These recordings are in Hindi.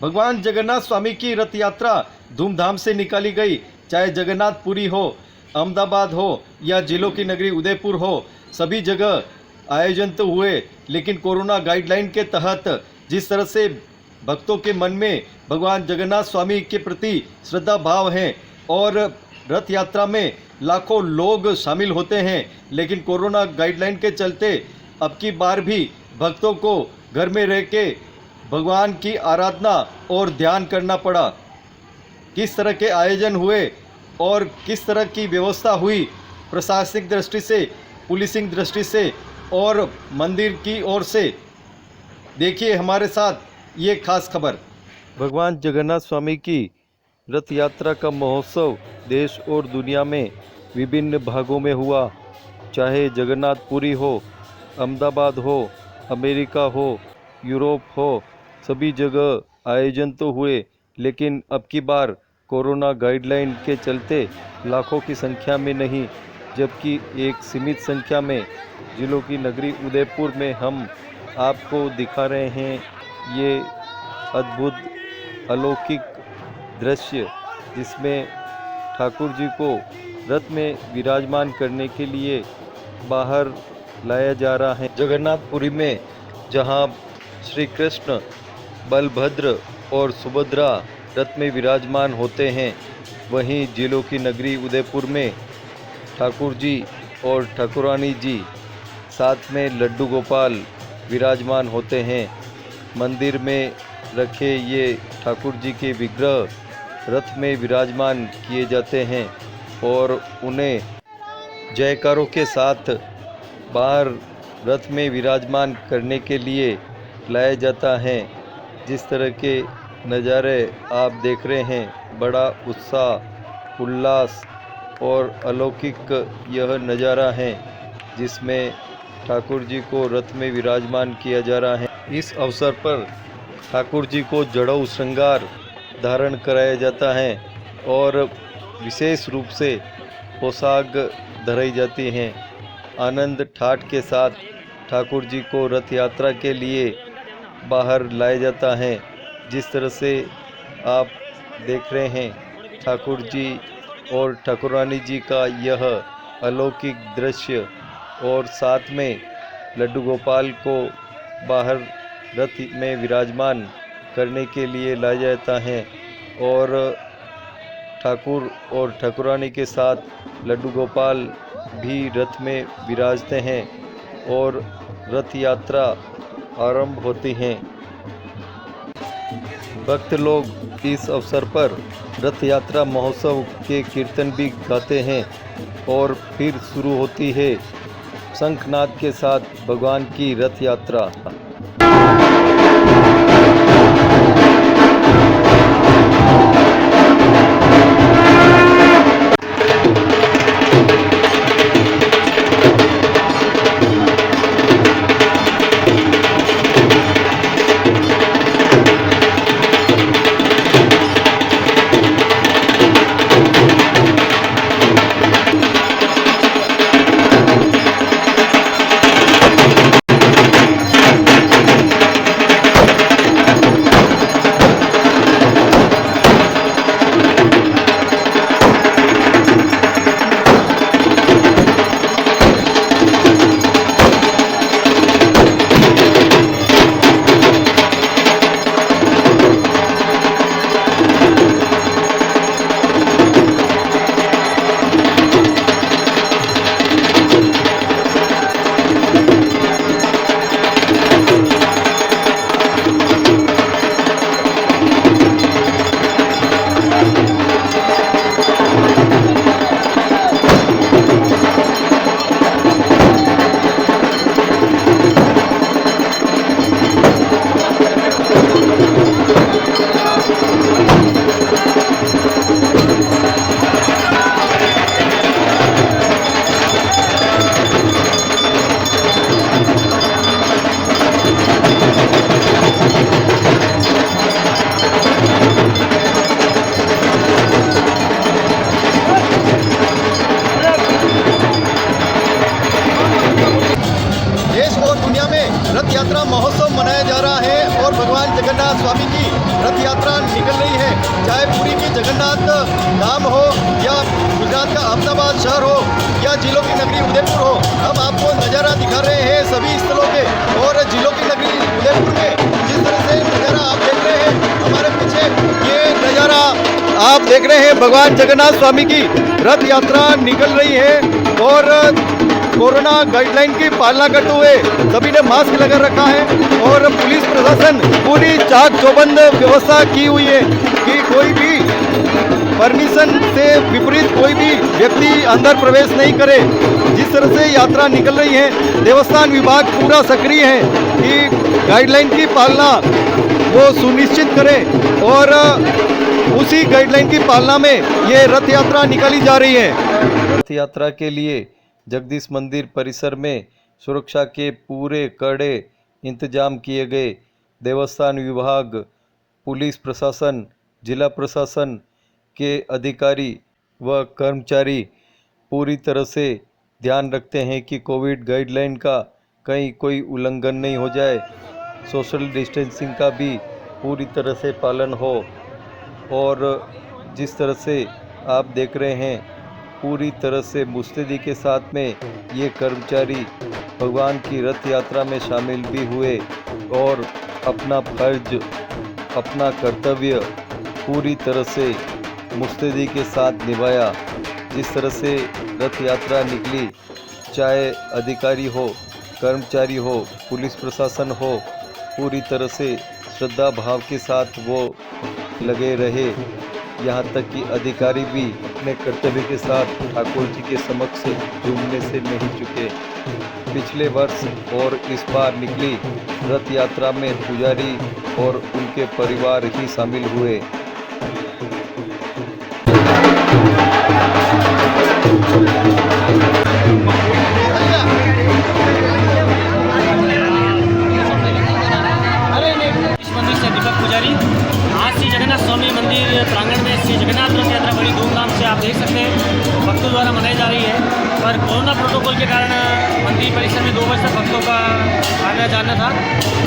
भगवान जगन्नाथ स्वामी की रथ यात्रा धूमधाम से निकाली गई। चाहे जगन्नाथपुरी हो, अहमदाबाद हो या जिलों की नगरी उदयपुर हो, सभी जगह आयोजन तो हुए, लेकिन कोरोना गाइडलाइन के तहत जिस तरह से भक्तों के मन में भगवान जगन्नाथ स्वामी के प्रति श्रद्धा भाव है और रथ यात्रा में लाखों लोग शामिल होते हैं, लेकिन कोरोना गाइडलाइन के चलते अब की बार भी भक्तों को घर में रह के भगवान की आराधना और ध्यान करना पड़ा। किस तरह के आयोजन हुए और किस तरह की व्यवस्था हुई प्रशासनिक दृष्टि से, पुलिसिंग दृष्टि से और मंदिर की ओर से, देखिए हमारे साथ ये खास खबर। भगवान जगन्नाथ स्वामी की रथ यात्रा का महोत्सव देश और दुनिया में विभिन्न भागों में हुआ। चाहे जगन्नाथपुरी हो, अहमदाबाद हो, अमेरिका हो, यूरोप हो, सभी जगह आयोजन तो हुए, लेकिन अब की बार कोरोना गाइडलाइन के चलते लाखों की संख्या में नहीं, जबकि एक सीमित संख्या में जिलों की नगरी उदयपुर में हम आपको दिखा रहे हैं ये अद्भुत अलौकिक दृश्य, जिसमें ठाकुर जी को रथ में विराजमान करने के लिए बाहर लाया जा रहा है। जगन्नाथपुरी में जहां श्री कृष्ण, बलभद्र और सुभद्रा रथ में विराजमान होते हैं, वहीं जिलों की नगरी उदयपुर में ठाकुर जी और ठाकुरानी जी साथ में लड्डू गोपाल विराजमान होते हैं। मंदिर में रखे ये ठाकुर जी के विग्रह रथ में विराजमान किए जाते हैं और उन्हें जयकारों के साथ बाहर रथ में विराजमान करने के लिए लाया जाता है। जिस तरह के नज़ारे आप देख रहे हैं, बड़ा उत्साह, उल्लास और अलौकिक यह नज़ारा है, जिसमें ठाकुर जी को रथ में विराजमान किया जा रहा है। इस अवसर पर ठाकुर जी को जड़ऊ श्रृंगार धारण कराया जाता है और विशेष रूप से पोशाक धराई जाती हैं। आनंद ठाठ के साथ ठाकुर जी को रथ यात्रा के लिए बाहर लाया जाता है। जिस तरह से आप देख रहे हैं, ठाकुर जी और ठाकुरानी जी का यह अलौकिक दृश्य और साथ में लड्डू गोपाल को बाहर रथ में विराजमान करने के लिए लाया जाता है और ठाकुर और ठाकुरानी के साथ लड्डू गोपाल भी रथ में विराजते हैं और रथ यात्रा आरंभ होती हैं। भक्त लोग इस अवसर पर रथ यात्रा महोत्सव के कीर्तन भी गाते हैं और फिर शुरू होती है शंखनाद के साथ भगवान की रथ यात्रा। अहमदाबाद शहर हो या जिलों की नगरी उदयपुर हो, हम आपको नज़ारा दिखा रहे हैं सभी स्थलों के। और जिलों की नगरी उदयपुर में जिस तरह से नज़ारा आप देख रहे हैं हमारे पीछे, ये नज़ारा आप देख रहे हैं भगवान जगन्नाथ स्वामी की रथ यात्रा निकल रही है और कोरोना गाइडलाइन की पालना करते हुए सभी ने मास्क लगा रखा है और पुलिस प्रशासन पूरी चाक चौबंद व्यवस्था की हुई है कि कोई भी परमिशन से विपरीत कोई भी व्यक्ति अंदर प्रवेश नहीं करे। जिस तरह से यात्रा निकल रही है, देवस्थान विभाग पूरा सक्रिय है कि गाइडलाइन की पालना वो सुनिश्चित करे और उसी गाइडलाइन की पालना में ये रथ यात्रा निकाली जा रही है। रथ यात्रा के लिए जगदीश मंदिर परिसर में सुरक्षा के पूरे कड़े इंतजाम किए गए। देवस्थान विभाग, पुलिस प्रशासन, जिला प्रशासन के अधिकारी व कर्मचारी पूरी तरह से ध्यान रखते हैं कि कोविड गाइडलाइन का कहीं कोई उल्लंघन नहीं हो जाए, सोशल डिस्टेंसिंग का भी पूरी तरह से पालन हो। और जिस तरह से आप देख रहे हैं पूरी तरह से मुस्तैदी के साथ में ये कर्मचारी भगवान की रथ यात्रा में शामिल भी हुए और अपना फर्ज, अपना कर्तव्य पूरी तरह से मुस्तैदी के साथ निभाया। जिस तरह से रथ यात्रा निकली, चाहे अधिकारी हो, कर्मचारी हो, पुलिस प्रशासन हो, पूरी तरह से श्रद्धा भाव के साथ वो लगे रहे। यहाँ तक कि अधिकारी भी अपने कर्तव्य के साथ ठाकुर जी के समक्ष झूमने से नहीं चुके। पिछले वर्ष और इस बार निकली रथ यात्रा में पुजारी और उनके परिवार ही शामिल हुए। पुजारी आज श्री जगन्नाथ स्वामी मंदिर प्रांगण में श्री जगन्नाथ रथ यात्रा बड़ी धूमधाम से आप देख सकते हैं भक्तों द्वारा मनाई जा रही है। पर कोरोना प्रोटोकॉल के कारण मंदिर परिसर में 2 बजे तक भक्तों का आना जाना था।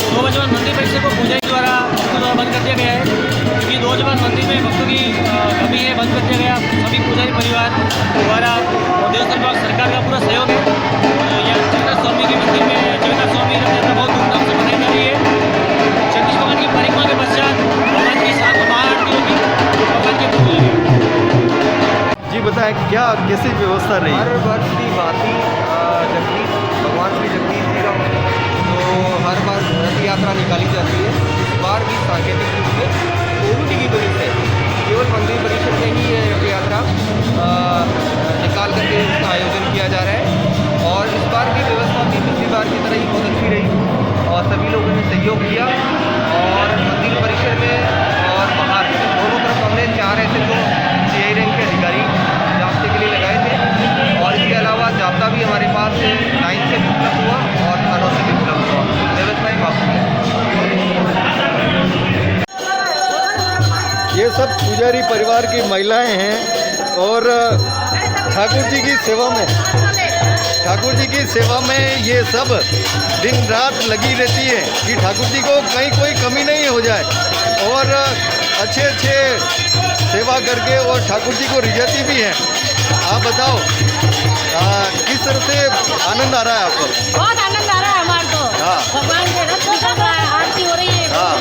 2 बजे बाद मंदिर परिसर को पुजारी द्वारा भक्तों द्वारा बंद कर दिया गया है, क्योंकि 2 बजे बाद मंदिर में भक्तों की कमी है, बंद कर दिया गया। सभी पुजारी परिवार द्वारा और देवस्थान विभाग सरकार का पूरा सहयोग है। यह जगन्नाथ स्वामी के मंदिर में जगन्नाथ स्वामी रथ यात्रा बहुत धूमधाम से मनाई जा रही है। जगदीश भगवान की परिक्रमा के पश्चात भगवान की 7 महाआरती होगी, भगवान के पूजा होगी। जी बताएं क्या कैसी व्यवस्था रही? हर वर्ष की भांति जगदीश भगवान श्री जगदीश जी का तो हर बार रथ यात्रा निकाली जाती है। इस बार भी सांकेतिक रूप से कोविड की वजह से केवल मंदिर परिसर में ही ये रथ यात्रा निकाल करके इसका आयोजन किया जा रहा है। और इस बार की व्यवस्था भी पिछली बार की तरह ही बहुत अच्छी रही और सभी लोगों ने सहयोग किया। और मंदिर परिसर में और बाहर दोनों तरफ हमने 4 ऐसे जो CI रैंक के अधिकारी जाब्ते के लिए लगाए थे। और इसके अलावा जाब्ता भी हमारे पास 9 से भी उपलब्ध हुआ और थानों से भी उपलब्ध हुआ। व्यवस्थाएँ बाकी ये सब पुजारी परिवार की महिलाएं हैं और ठाकुर जी की सेवा में ये सब दिन रात लगी रहती है कि ठाकुर जी को कहीं कोई कमी नहीं हो जाए और अच्छे सेवा करके और ठाकुर जी को रिझाती भी है। आप बताओ किस तरह से आनंद आ रहा है आपको? बहुत आनंद आ रहा है हमारे को। हाँ। भगवान के रथ निकल रहा है, आरती हो रही है। हाँ।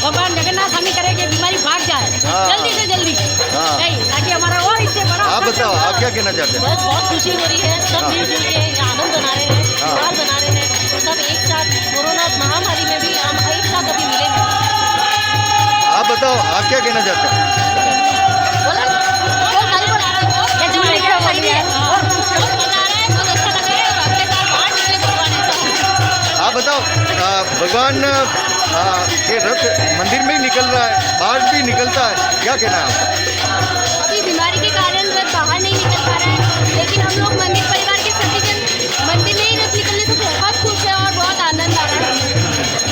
भगवान जगन्नाथ स्वामी करे कि बीमारी भाग जाए जल्दी से जल्दी, ताकि हमारा और इससे बड़ा। आप बताओ आप क्या कहना चाहते हैं? बस बहुत खुशी हो रही है, सब मिलजुल के आनंद बना रहे हैं, त्योहार बना रहे हैं, सब एक साथ। कोरोना महामारी में भी हम एक साथ अभी मिले हैं। आप बताओ आप क्या कहना चाहते हैं? आप बताओ भगवान के रथ मंदिर में ही निकल रहा है, बाहर भी निकलता है, क्या कहना है आपका? अभी बीमारी के कारण रथ बाहर नहीं निकल पा रहा है, लेकिन हम लोग मंदिर परिवार के सभी जन मंदिर में ही रथ निकलने से बहुत खुश है और बहुत आनंद आ रहा है।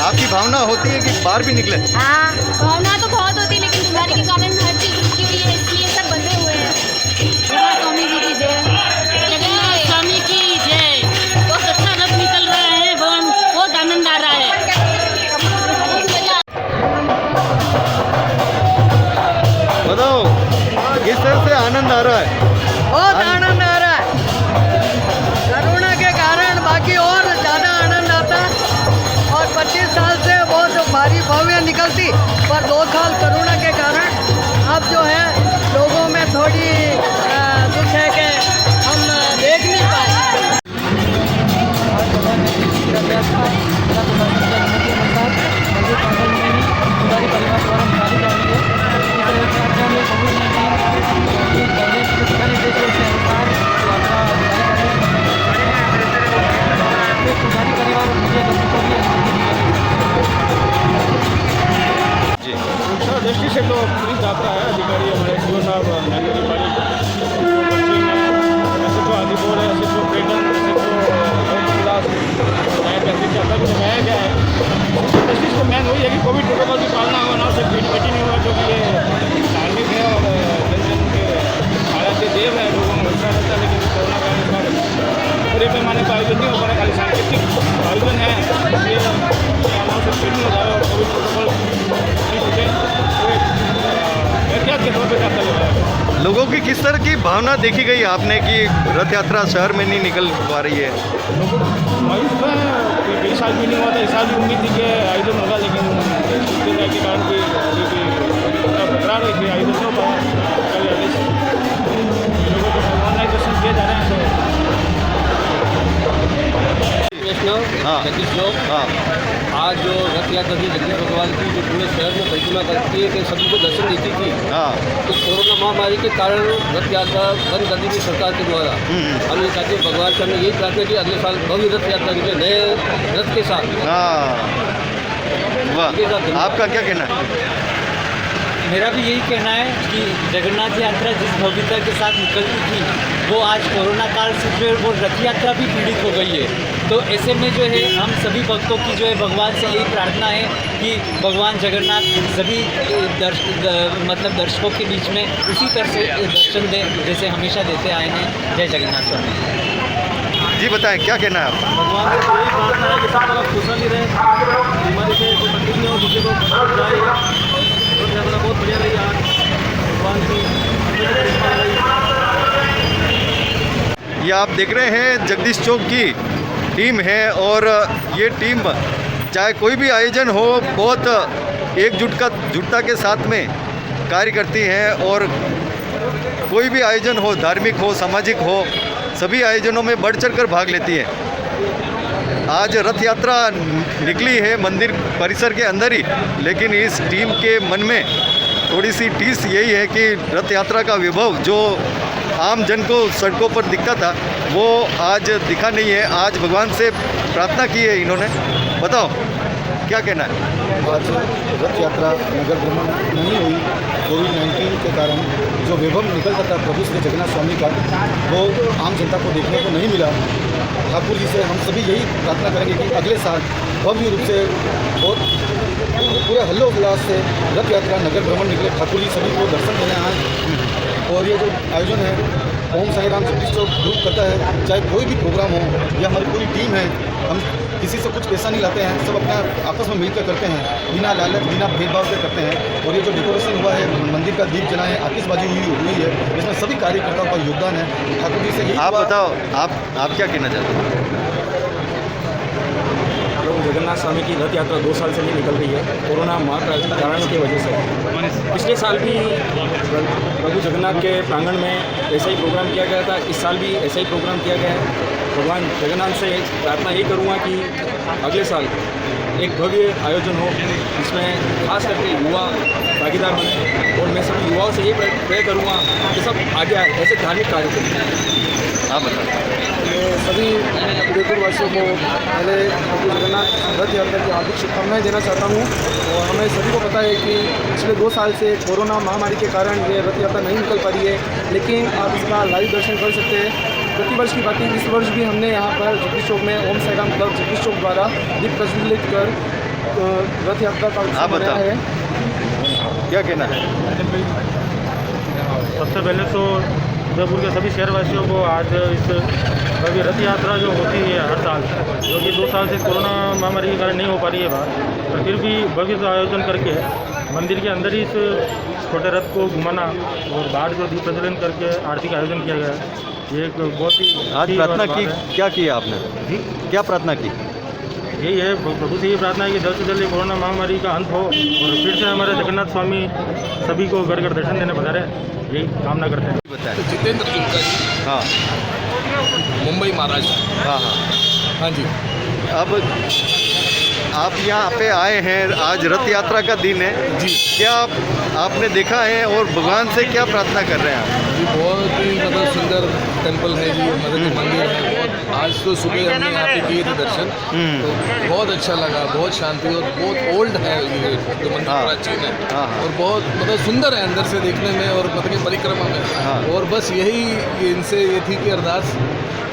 आपकी भावना होती है कि बाहर भी निकले? हाँ, भावना तो बहुत होती है, लेकिन बीमारी के कारण हर चीज़ रुकी हुई है, इसलिए सब बंधे हुए हैं। स्वामी जी की जय, जगन्नाथ स्वामी की जय। बहुत अच्छा रथ निकल रहा है, बहुत आनंद आ रहा है। बताओ किस तरह से आनंद आ रहा है? बहुत पर 2 साल कोरोना के कारण अब जो है लोगों में थोड़ी दुख है कि हम देख नहीं पाए। शिक्षा दृष्टि से तो पूरी यात्रा है। अधिकारी हमारे सीओ साहब नैनरी पाली ऐसे तो आदिपुर है, ऐसे तो पर्यटन, ऐसे तो क्लास नया कैसे जाता भी लगाया गया है। दृष्टि से मेन वही है कि कोविड प्रोटोकॉल की पालना हो, ना सिर्फ भीड़ नहीं हुआ, जो कि ये धार्मिक है और जन जन के हालात देव है, लोगों में भरोसा रहता है। लेकिन कोरोना काल के बाद पूरे पैमाने का आयोजन नहीं हो पा रहा, खाली सांकेतिक आयोजन है। इसलिए हमारे से भीड़ नहीं हो जाए और कोविड प्रोटोकॉल लोगों की किस तरह की भावना देखी गई आपने कि रथ यात्रा शहर में नहीं निकल पा रही है? मायूस है, कई साल भी नहीं हुआ था, इस साल भी उम्मीद थी कि आयोजन होगा, लेकिन के कारण भी घबरा रहे थे, आयोजन नहीं हो पाया। कल आदेश लोगों को ऑनलाइन दर्शन किए जा रहे हैं। तो वैष्णव हाँ। जगदीश लोग हाँ, आज जो रथ यात्रा थी जगदीश भगवान की, जो पूरे शहर में परिक्रमा करती है कि सभी को दर्शन देती थी, हाँ, तो कोरोना महामारी के कारण रथ यात्रा बंद कर दी थी सरकार के द्वारा। हम ये चाहते हैं भगवान से हमने यही प्रार्थना की अगले साल भव्य रथ यात्रा निकले नए रथ के साथ। हाँ, वाह, आपका क्या कहना है? मेरा भी यही कहना है कि जगन्नाथ यात्रा जिस भव्यता के साथ निकलती थी वो आज कोरोना काल से जो है वो रथ यात्रा भी पीड़ित हो गई है। तो ऐसे में जो है हम सभी भक्तों की जो है भगवान से यही प्रार्थना है कि भगवान जगन्नाथ सभी मतलब दर्शकों के बीच में उसी तरह से दर्शन दें जैसे हमेशा देते आए हैं। जय जगन्नाथ स्वामी जी बताएं, क्या कहना है आपका? भगवान से यही प्रार्थना है कि सब तरफ खुशहाली रहे, बीमारी से कोई तकलीफ नहीं हो, किसी को जाए। रथ यात्रा बहुत बढ़िया रही आज, भगवान की ये आप देख रहे हैं जगदीश चौक की टीम है और ये टीम चाहे कोई भी आयोजन हो बहुत एकजुटता के साथ में कार्य करती है और कोई भी आयोजन हो, धार्मिक हो, सामाजिक हो, सभी आयोजनों में बढ़ चढ़ कर भाग लेती है। आज रथ यात्रा निकली है मंदिर परिसर के अंदर ही, लेकिन इस टीम के मन में थोड़ी सी टीस यही है कि रथ यात्रा का विभव जो आम जन को सड़कों पर दिखता था वो आज दिखा नहीं है। आज भगवान से प्रार्थना की है इन्होंने। बताओ क्या कहना है? आज रथ यात्रा नगर भ्रमण नहीं हुई। कोविड-19 के कारण जो वैभव निकलता था प्रभु श्री जगन्नाथ स्वामी का वो आम जनता को देखने को नहीं मिला। ठाकुर जी से हम सभी यही प्रार्थना करेंगे कि अगले साल भव्य रूप से और पूरे हल्लोल्लास से रथ यात्रा नगर भ्रमण निकले, ठाकुर जी सभी को दर्शन देने आए। और ये जो आयोजन है ओम साई राम जगदीश चौक ग्रुप करता है, चाहे कोई भी प्रोग्राम हो या हमारी पूरी टीम है, हम किसी से कुछ पैसा नहीं लाते हैं, सब अपना आपस में मिलकर करते हैं, बिना लालच बिना भेदभाव से करते हैं। और ये जो डेकोरेशन हुआ है, मंदिर का दीप जलाए, आतिशबाजी हुई है, इसमें सभी कार्यकर्ताओं का योगदान है। ठाकुर जी से आप बताओ, आप क्या कहना चाहते हैं? जगन्नाथ स्वामी की रथ यात्रा 2 साल से नहीं निकल रही है कोरोना महाकाल कारण की वजह से। पिछले साल भी प्रभु जगन्नाथ के प्रांगण में ऐसा ही प्रोग्राम किया गया था, इस साल भी ऐसा ही प्रोग्राम किया गया है। भगवान जगन्नाथ से प्रार्थना यही करूँगा कि अगले साल एक भव्य आयोजन हो जिसमें खास करके युवा भागीदार बने। और मैं सभी युवाओं से ये प्रे करूँगा कि सब आगे आए, ऐसे धार्मिक कार्य करें। आप बताओ। सभी उदयपुर वासियों को पहले प्रभु जगन्नाथ रथ यात्रा की हार्दिक शुभकामनाएं देना चाहता हूं। और हमें सभी को पता है कि पिछले 2 साल से कोरोना महामारी के कारण ये रथ यात्रा नहीं निकल पा रही है, लेकिन आप इसका लाइव दर्शन कर सकते हैं। प्रतिवर्ष की बात है, इस वर्ष भी हमने यहाँ पर जगदीश चौक में ओम साई राम क्लब जगदीश चौक द्वारा दीप प्रज्वलित कर रथ यात्रा का उत्सव मनाया है। क्या कहना है? सबसे पहले तो उदयपुर के सभी शहरवासियों को आज इस भव्य रथ यात्रा जो होती है हर साल, जो कि 2 साल से कोरोना महामारी के कारण नहीं हो पा रही है बाहर, पर फिर भी भव्य आयोजन करके मंदिर के अंदर ही इस छोटे रथ को घुमाना और बाहर जो दीप प्रज्वलन करके आरती का आयोजन किया गया है, ये एक बहुत ही आज प्रार्थना की, क्या किया आपने? क्या प्रार्थना की? यही है, प्रभु से ये प्रार्थना है कि जल्द से जल्द ये कोरोना महामारी का अंत हो और फिर से हमारे जगन्नाथ स्वामी सभी को घर घर दर्शन देने पधारे, यही कामना करते हैं। बताएं। जितेंद्र जुलकर जी, हाँ मुंबई महाराष्ट्र। हाँ हाँ। हाँ जी, अब आप यहाँ पे आए हैं, आज रथ यात्रा का दिन है जी क्या आपने देखा है और भगवान से क्या प्रार्थना कर रहे हैं आप? जी, बहुत ही मतलब सुंदर टेंपल है जी, मतलब कि मंदिर है। बहुत आज तो सुबह हमने यहाँ पे किए थे दर्शन, तो बहुत अच्छा लगा, बहुत शांति और बहुत ओल्ड है ये जो मंदिर, हाँ। प्राचीन है हाँ। और बहुत मतलब सुंदर है अंदर से देखने में और मतलब कि परिक्रमा हाँ। में। और बस यही इनसे ये थी कि अरदास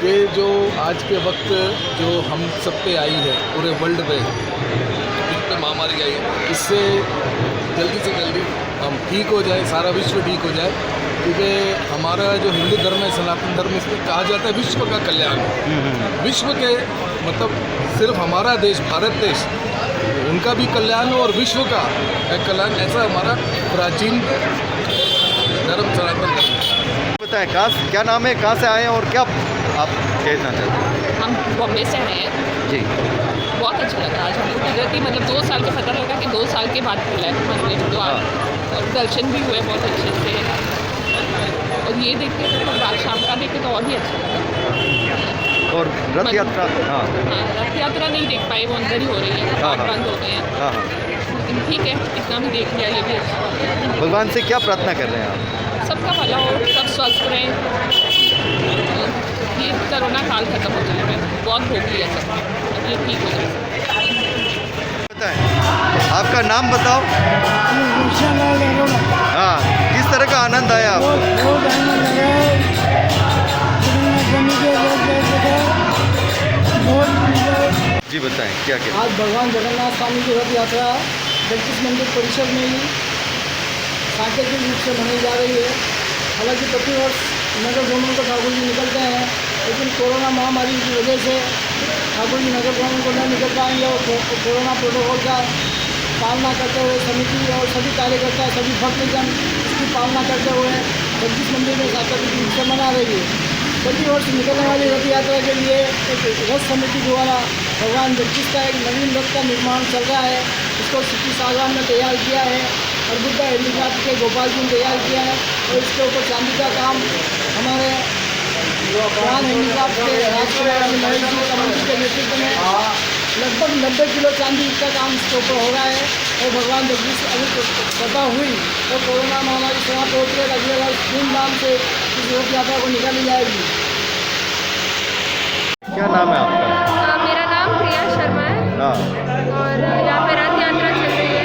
कि जो आज के वक्त जो हम सब पे आई है, पूरे वर्ल्ड पे जिस पे महामारी आई है, इससे जल्दी से जल्दी हम ठीक हो जाए, सारा विश्व ठीक हो जाए। क्योंकि हमारा जो हिंदू धर्म है, सनातन धर्म, इसमें कहा जाता है विश्व का कल्याण। विश्व के मतलब सिर्फ हमारा देश, भारत देश, उनका भी कल्याण हो और विश्व का कल्याण, ऐसा हमारा प्राचीन धर्म सनातन धर्म। बताएं क्या नाम है, कहाँ से आए हैं और क्या आप कहना चाहते हैं? हम बॉम्बे से आए हैं जी बहुत अच्छा लगा आज हमको कुदरती मतलब 2 साल का पता लगा कि 2 साल के बाद खुला है मंदिर, तो और दर्शन भी हुए बहुत अच्छे से और ये देख के तो रात शाम का देख के तो और भी अच्छा लगा। और रथ यात्रा हाँ हाँ, रथ यात्रा नहीं देख पाए, वो अंदर ही हो रही है, हाँ, पार्ट हाँ। बंद हो गए हैं, हाँ हाँ। लेकिन ठीक है, इतना भी देख लिया, ये भी अच्छा लगा। भगवान से क्या प्रार्थना कर रहे हैं आप? सबका भला हो, सब स्वस्थ रहें, ये कोरोना काल खत्म हो जाए, बहुत भोग लिया सब, अब ये ठीक हो जाए। बताएं, आपका नाम बताओ। हाँ, किस तरह का आनंद आया आपको? बहुत आनंद लगा है, जी बताएं क्या क्या? आज भगवान जगन्नाथ स्वामी की रथ यात्रा जगदीश मंदिर परिसर में ही सांकेतिक रूप से मनाई जा रही है। हालांकि प्रतिवर्ष नगर भ्रमण को ठाकुर जी निकलते हैं, लेकिन कोरोना महामारी की वजह से ठाकुर जी नगर भ्रमण को नहीं निकल पाएंगे और कोरोना प्रोटोकॉल का पालना करते हुए समिति और सभी कार्यकर्ता, सभी भक्तजन इसकी पालना करते हुए जगदीश मंदिर में सांकेतिक रूप से मना रही है। प्रतिवर्ष निकलने वाली रथ यात्रा के लिए एक रथ समिति द्वारा भगवान जगदीश का एक नवीन रथ का निर्माण चल रहा है। इसको सिटी सागवान ने तैयार किया है और बुद्धा हेलीकॉप्टर के गोपाल जी ने तैयार किया है और इसके ऊपर चांदी का काम हमारे प्राण हेलीकॉप्टर के राजकुमार नरेश जी कमेटी के नेतृत्व में लगभग 90 किलो चांदी का काम इसके ऊपर हो रहा है। और भगवान जगदीश अभी कृपा हुई तो कोरोना महामारी समाप्त होती है, अगले वर्ष धूमधाम से इस रथ यात्रा को निकाली जाएगी। क्या नाम है आपका? मेरा नाम प्रिया शर्मा है हाँ और यहाँ पे रथ यात्रा चल रही है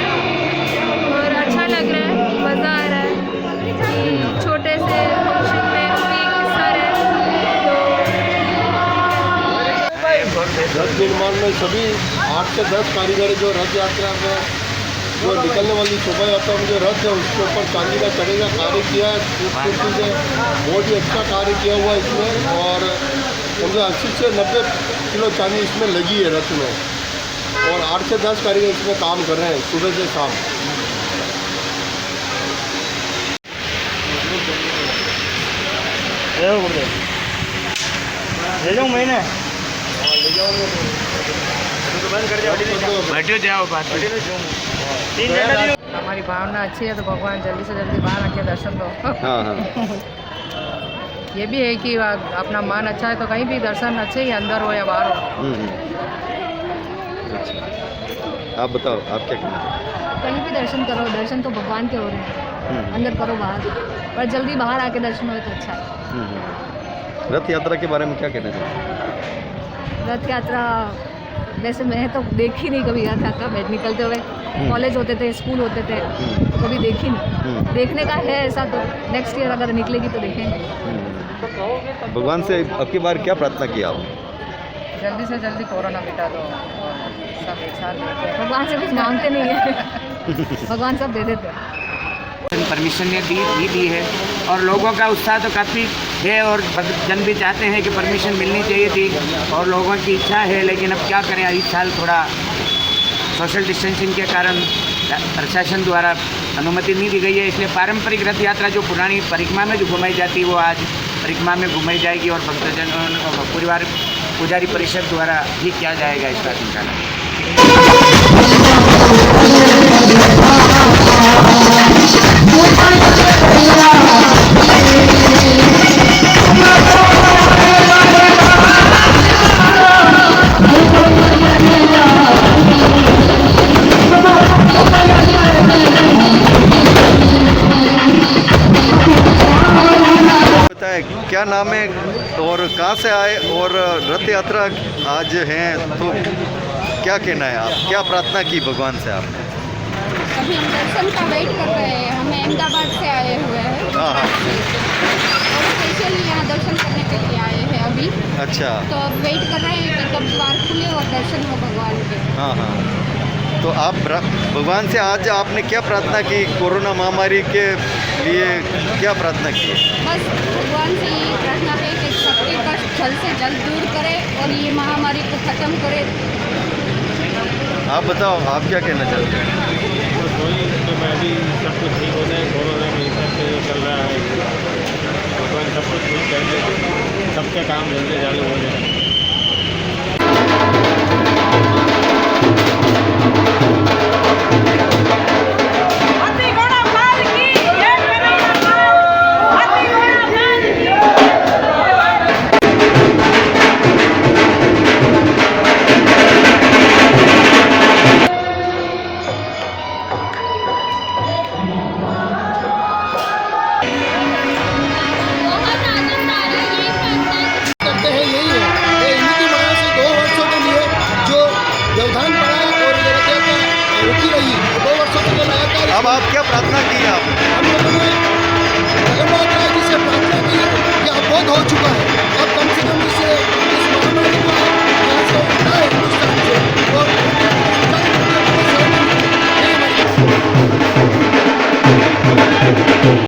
और अच्छा लग रहा है, मज़ा आ रहा है कि छोटे से फंक्शन में हम भी एक हिस्सा रथ निर्माण में सभी 8 से 10 कारीगर जो रथ यात्रा में जो निकलने वाली शोभा यात्रा में जो रथ है उसके ऊपर चांदी का चढ़े का कार्य किया है, खूबसूरती से बहुत ही अच्छा कार्य किया हुआ है इसमें। और समझो 80 से 90 किलो चांदी इसमें लगी है रथ में और 8 से 10 कारीगर इसमें काम कर रहे हैं सुबह से शाम। ले जाऊँ मैंने हमारी भावना अच्छी है तो भगवान जल्दी से जल्दी बाहर आके दर्शन दो। हाँ हाँ। ये भी है कि अपना मन अच्छा है तो कहीं भी दर्शन अच्छे ही, अंदर हो या बाहर हो। अच्छा, आप बताओ आप क्या कहना चाहते हैं? कहीं भी दर्शन करो, दर्शन तो भगवान के हो रहे हैं, अंदर करो बाहर, पर जल्दी बाहर आके दर्शन हो तो अच्छा है। रथ यात्रा के बारे में क्या कहना चाहते हैं? रथ यात्रा वैसे मैं तो देखी नहीं कभी रथ यात्रा में निकलते हुए, कॉलेज होते थे, स्कूल होते थे, तो कभी देखी नहीं। देखने का है ऐसा तो नेक्स्ट ईयर अगर निकलेगी तो देखेंगे। भगवान से अब की बार क्या प्रार्थना की आप? जल्दी से जल्दी कोरोना मिटा दो और सब एक साथ रहते हैं। भगवान से कुछ मांगते नहीं है, भगवान सब दे देते हैं। परमिशन ने दी है और लोगों का उत्साह तो काफ़ी है और जन भी चाहते हैं कि परमिशन मिलनी चाहिए थी और लोगों की इच्छा है, लेकिन अब क्या करें, इस साल थोड़ा सोशल डिस्टेंसिंग के कारण प्रशासन द्वारा अनुमति नहीं दी गई है। इसलिए पारंपरिक रथ यात्रा जो पुरानी परिक्रमा में जो घुमाई जाती है वो आज परिक्रमा में घुमाई जाएगी और भक्तजन परिवार पुजारी परिषद द्वारा ही किया जाएगा इसका संचालन। बताएं क्या नाम है और कहाँ से आए और रथ यात्रा आज है तो क्या कहना है आप, क्या प्रार्थना की भगवान से आपने? अभी हम दर्शन का वेट कर रहे हैं। हम अहमदाबाद से आए हुए हैं हाँ हाँ और स्पेशली यहाँ दर्शन करने के लिए आए हैं अभी। अच्छा तो अब वेट कर रहे हैं कि कब द्वार खुले और दर्शन हो भगवान के। हाँ हाँ तो आप भगवान से आज आपने क्या प्रार्थना की, कोरोना महामारी के लिए क्या प्रार्थना की? बस भगवान से ये प्रार्थना है कि सबके कष्ट जल्द से जल्द दूर करे और ये महामारी को ख़त्म करे। आप बताओ आप क्या कहना चाहते हैं? तो मैं भी सब कुछ ठीक हो जाए, कोरोना के हिसाब से जो चल रहा है भगवान सब कुछ ठीक कर दे, सबके काम धंधे चालू हो जाए। करते हैं यही है कि इनकी माया से 2 वर्षों के लिए जो व्यवधान पड़ा और रुकी रही 2 वर्षों के लिए लगातार अब आप क्या प्रार्थना की आप? हम लोगों ने